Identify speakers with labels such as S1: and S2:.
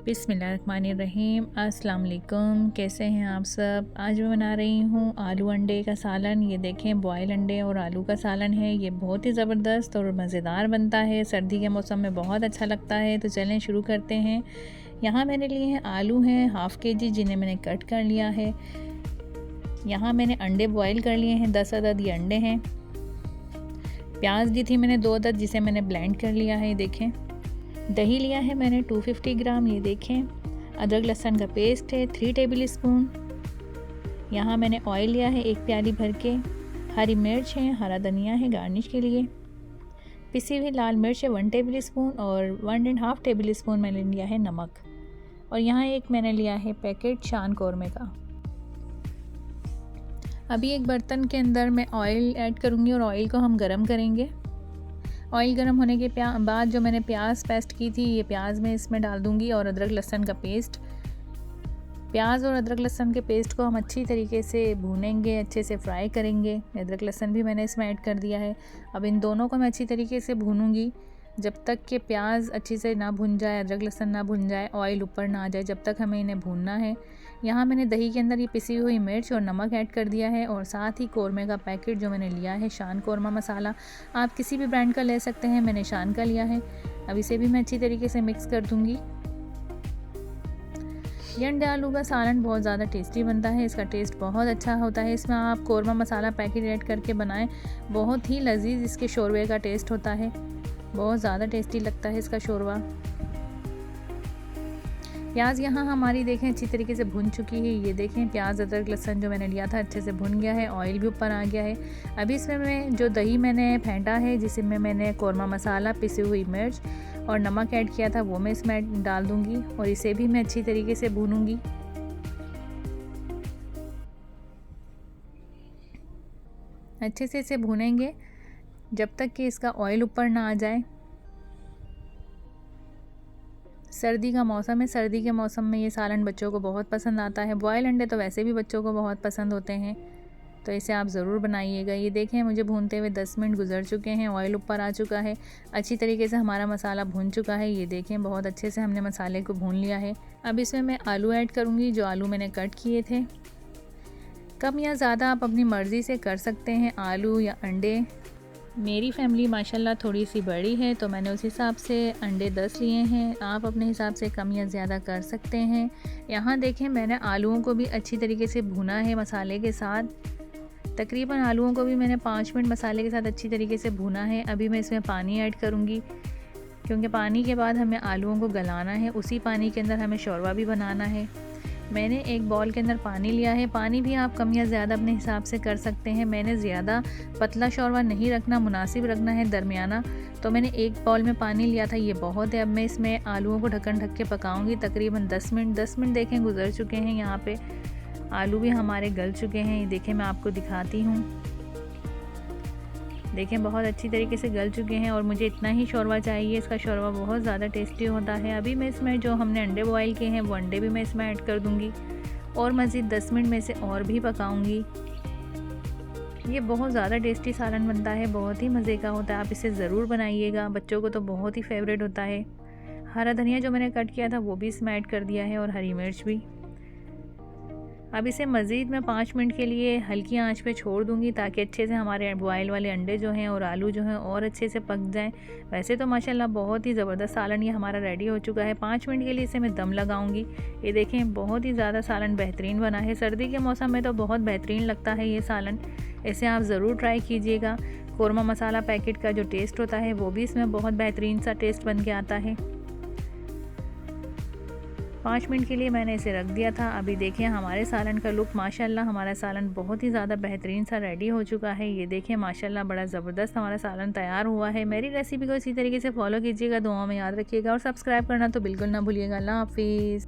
S1: बिस्मिल्लाहिर्रहमानिर्रहीम। अस्सलाम वालेकुम। कैसे हैं आप सब। आज मैं बना रही हूँ आलू अंडे का सालन। ये देखें, बॉयल अंडे और आलू का सालन है। ये बहुत ही ज़बरदस्त और मज़ेदार बनता है। सर्दी के मौसम में बहुत अच्छा लगता है। तो चलें शुरू करते हैं। यहाँ मैंने लिए हैं आलू हैं हाफ़ kg, जिन्हें मैंने कट कर लिया है। यहाँ मैंने अंडे बॉयल कर लिए हैं, 10 अदद ये अंडे हैं। प्याज ली थी मैंने 2 अदद, जिसे मैंने ब्लेंड कर लिया है। ये देखें, दही लिया है मैंने 250 ग्राम। ये देखें, अदरक लहसुन का पेस्ट है 3 टेबल स्पून। यहाँ मैंने ऑयल लिया है 1 प्याली भर के। हरी मिर्च है, हरा धनिया है गार्निश के लिए। पिसी हुई लाल मिर्च है 1 टेबल स्पून और 1.5 टेबल स्पून मैंने लिया है नमक। और यहाँ एक मैंने लिया है पैकेट शान कौरमे का। अभी एक बर्तन के अंदर मैं ऑयल ऐड करूँगी और ऑयल को हम गरम करेंगे। ऑयल गर्म होने के बाद जो मैंने प्याज पेस्ट की थी, ये प्याज मैं इसमें डाल दूंगी और अदरक लहसुन का पेस्ट। प्याज और अदरक लहसुन के पेस्ट को हम अच्छी तरीके से भूनेंगे, अच्छे से फ्राई करेंगे। अदरक लहसुन भी मैंने इसमें ऐड कर दिया है। अब इन दोनों को मैं अच्छी तरीके से भूनूंगी जब तक कि प्याज अच्छी से ना भुन जाए, अदरक लहसुन ना भुन जाए, ऑयल ऊपर ना आ जाए, जब तक हमें इन्हें भूनना है। यहाँ मैंने दही के अंदर ये पिसी हुई मिर्च और नमक ऐड कर दिया है और साथ ही कौरमे का पैकेट जो मैंने लिया है, शान कौरमा मसाला। आप किसी भी ब्रांड का ले सकते हैं, मैंने शान का लिया है। अब इसे भी मैं अच्छी तरीके से मिक्स कर दूँगी। ये अंडे आलू का सालन बहुत ज़्यादा टेस्टी बनता है। इसका टेस्ट बहुत अच्छा होता है। इसमें आप कौरमा मसाला पैकेट ऐड करके बनाएं, बहुत ही लजीज इसके शोरबे का टेस्ट होता है। बहुत ज़्यादा टेस्टी लगता है इसका शोरबा। प्याज यहाँ हमारी देखें अच्छी तरीके से भुन चुकी है। ये देखें, प्याज अदरक लहसुन जो मैंने लिया था अच्छे से भुन गया है, ऑयल भी ऊपर आ गया है। अभी इसमें मैं जो दही मैंने फेंटा है, जिसमें मैंने कौरमा मसाला, पिसी हुई मिर्च और नमक ऐड किया था, वो मैं इसमें डाल दूँगी और इसे भी मैं अच्छी तरीके से भूनूँगी। अच्छे से इसे भूनेंगे जब तक कि इसका ऑयल ऊपर ना आ जाए। सर्दी का मौसम है, सर्दी के मौसम में ये सालन बच्चों को बहुत पसंद आता है। बॉयल अंडे तो वैसे भी बच्चों को बहुत पसंद होते हैं, तो इसे आप ज़रूर बनाइएगा। ये देखें, मुझे भूनते हुए 10 मिनट गुजर चुके हैं, ऑयल ऊपर आ चुका है, अच्छी तरीके से हमारा मसाला भून चुका है। ये देखें, बहुत अच्छे से हमने मसाले को भून लिया है। अब इसमें मैं आलू ऐड करूँगी, जो आलू मैंने कट किए थे। कम या ज़्यादा आप अपनी मर्ज़ी से कर सकते हैं, आलू या अंडे। मेरी फैमिली माशाल्लाह थोड़ी सी बड़ी है, तो मैंने उस हिसाब से अंडे 10 लिए हैं। आप अपने हिसाब से कम या ज़्यादा कर सकते हैं। यहाँ देखें, मैंने आलूओं को भी अच्छी तरीके से भुना है मसाले के साथ। तकरीबन आलूओं को भी मैंने 5 मिनट मसाले के साथ अच्छी तरीके से भुना है। अभी मैं इसमें पानी ऐड करूँगी, क्योंकि पानी के बाद हमें आलूओं को गलाना है। उसी पानी के अंदर हमें शोरबा भी बनाना है। मैंने एक बॉल के अंदर पानी लिया है। पानी भी आप कम या ज़्यादा अपने हिसाब से कर सकते हैं। मैंने ज़्यादा पतला शोरबा नहीं रखना, मुनासिब रखना है, दरमियाना। तो मैंने एक बॉल में पानी लिया था, ये बहुत है। अब मैं इसमें आलूओं को ढक के पकाऊंगी तकरीबन 10 मिनट। 10 मिनट देखें गुजर चुके हैं। यहाँ पे आलू भी हमारे गल चुके हैं। ये देखें, मैं आपको दिखाती हूँ। देखें, बहुत अच्छी तरीके से गल चुके हैं और मुझे इतना ही शोरबा चाहिए। इसका शोरबा बहुत ज़्यादा टेस्टी होता है। अभी मैं इसमें जो हमने अंडे बॉयल किए हैं, वो अंडे भी मैं इसमें ऐड कर दूँगी और मज़ीद 10 मिनट में से और भी पकाऊँगी। ये बहुत ज़्यादा टेस्टी सालन बनता है, बहुत ही मज़े का होता है। आप इसे ज़रूर बनाइएगा, बच्चों को तो बहुत ही फेवरेट होता है। हरा धनिया जो मैंने कट किया था, वो भी इसमें ऐड कर दिया है और हरी मिर्च भी। अब इसे मज़ीद मैं 5 मिनट के लिए हल्की आंच पे छोड़ दूंगी, ताकि अच्छे से हमारे बॉयल वाले अंडे जो हैं और आलू जो हैं और अच्छे से पक जाएं। वैसे तो माशाल्लाह बहुत ही ज़बरदस्त सालन ये हमारा रेडी हो चुका है। 5 मिनट के लिए इसे मैं दम लगाऊंगी। ये देखें, बहुत ही ज़्यादा सालन बेहतरीन बना है। सर्दी के मौसम में तो बहुत बेहतरीन लगता है ये सालन। इसे आप ज़रूर ट्राई कीजिएगा। कौरमा मसाला पैकेट का जो टेस्ट होता है, वो भी इसमें बहुत बेहतरीन सा टेस्ट बन के आता है। 5 मिनट के लिए मैंने इसे रख दिया था। अभी देखें, हमारे सालन का लुक, माशाल्लाह हमारा सालन बहुत ही ज़्यादा बेहतरीन सा रेडी हो चुका है। ये देखें, माशाल्लाह बड़ा ज़बरदस्त हमारा सालन तैयार हुआ है। मेरी रेसिपी को इसी तरीके से फॉलो कीजिएगा, दुआओं में याद रखिएगा और सब्सक्राइब करना तो बिल्कुल ना भूलिएगा। अल्लाह हाफिज़।